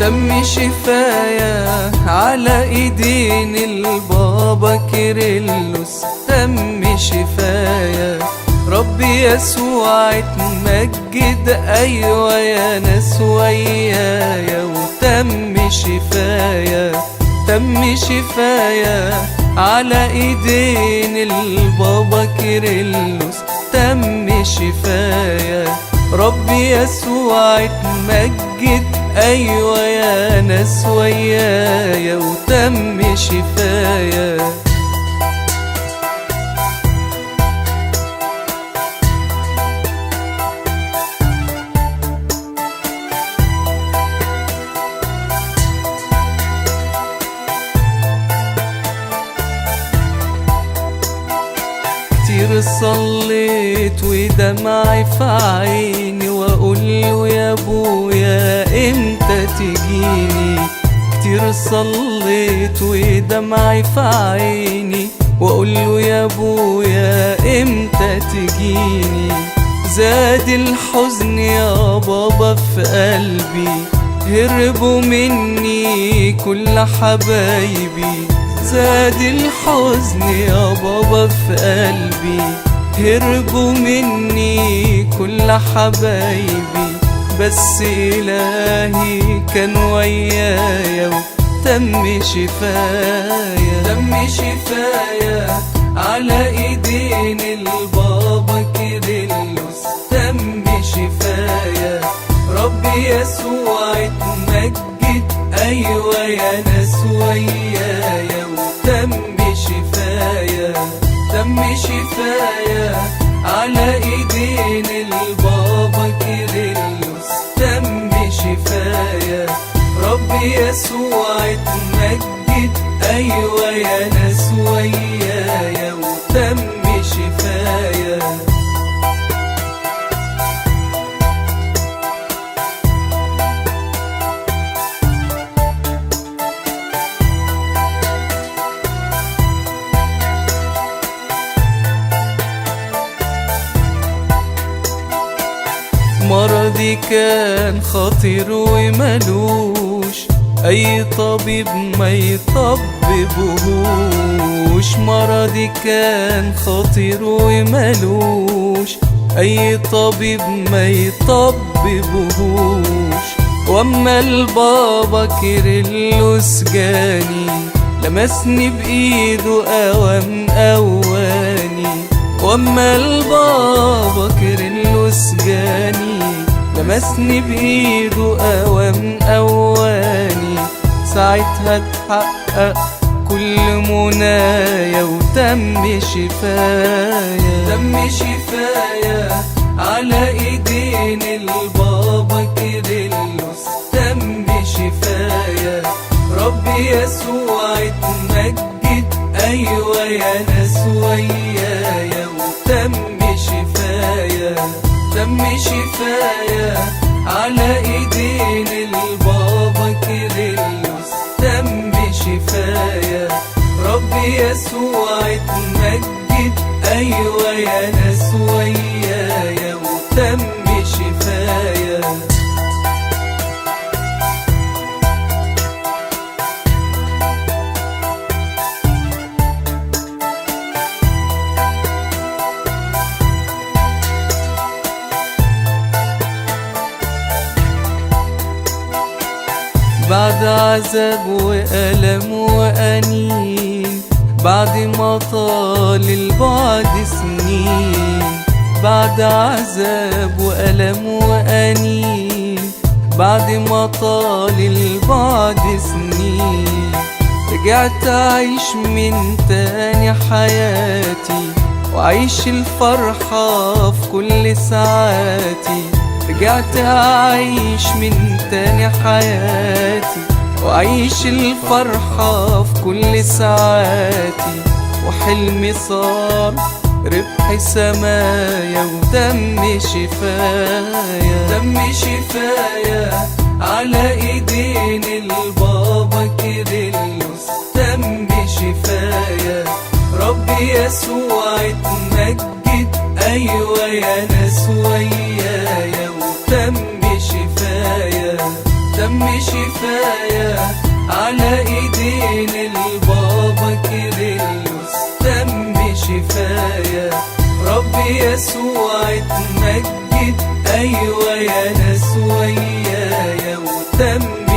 تم شفايا على ايدين البابا كيرلس، تم شفايا. ربي يسوع اتمجد، ايوه يا ناس ويايا، وتم شفايا. تم شفايا على ايدين البابا كيرلس، تم شفايا. ربي يسوع اتمجد، ايوه يا ناس ويايا، وتم شفايا. كتير صليت ودمعي في عيني، واقول له يا ابويا امتى تجيني. كتير صليت ودمعي في عيني، واقول له يا ابويا امتى تجيني. زاد الحزن يا بابا في قلبي، هربوا مني كل حبايبي. زاد الحزن يا بابا في قلبي، هربوا مني كل حبايبي. بس إلهي كان ويايا، وتم شفايا. تم شفايا على ايدين البابا كيرلس، تم شفايا. ربي يسوع اتمجد، ايوه يا ناس ويايا، وتم شفايا. تم شفايا على ايدين البابا كيرلس، تم شفايا. ربي يسوع اتمجد، ايوه يا ناس ويايا، وتم شفايا. مرضي كان خطير وملوش اي طبيب ما يطببهوش. مرضي كان خطير وملوش اي طبيب ما يطببهوش. واما البابا كيرلس جاني، لمسني بايده اوام اواني. واما البابا كيرلس جاني، لمسني بايده اوام اواني. ساعتها اتحقق كل منايا، وتم شفايا. تم شفايا على ايدين البابا كيرلس، تم شفايا. ربي يسوع اتمجد، ايوه يا ناس ويايا، وتم شفايا. تم شفايا على ايدين البابا كيرلس، تم شفايا. ربي يسوع اتمجد، ايوه يا ناس ويايا، وتم شفايا. بعد عذاب وألم وأنين، بعد ما طال البعد سنين. بعد عذاب وألم وأنين، بعد ما طال البعد سنين. رجعت أعيش من تاني حياتي، وأعيش الفرحة في كل ساعاتي. رجعت أعيش من تاني حياتي، وأعيش الفرحة في كل ساعاتي. وحلمي صار ربح سمايا، وتم شفايا. تم شفايا على ايدين البابا كيرلس، تم شفايا. ربي يسوع اتمجد، ايوه يا ناس ويايا، وتم شفايا. تم شفايا على ايدين البابا كيرلس، تم شفايا. ربي يسوع اتمجد، ايوه يا ناس ويايا، وتم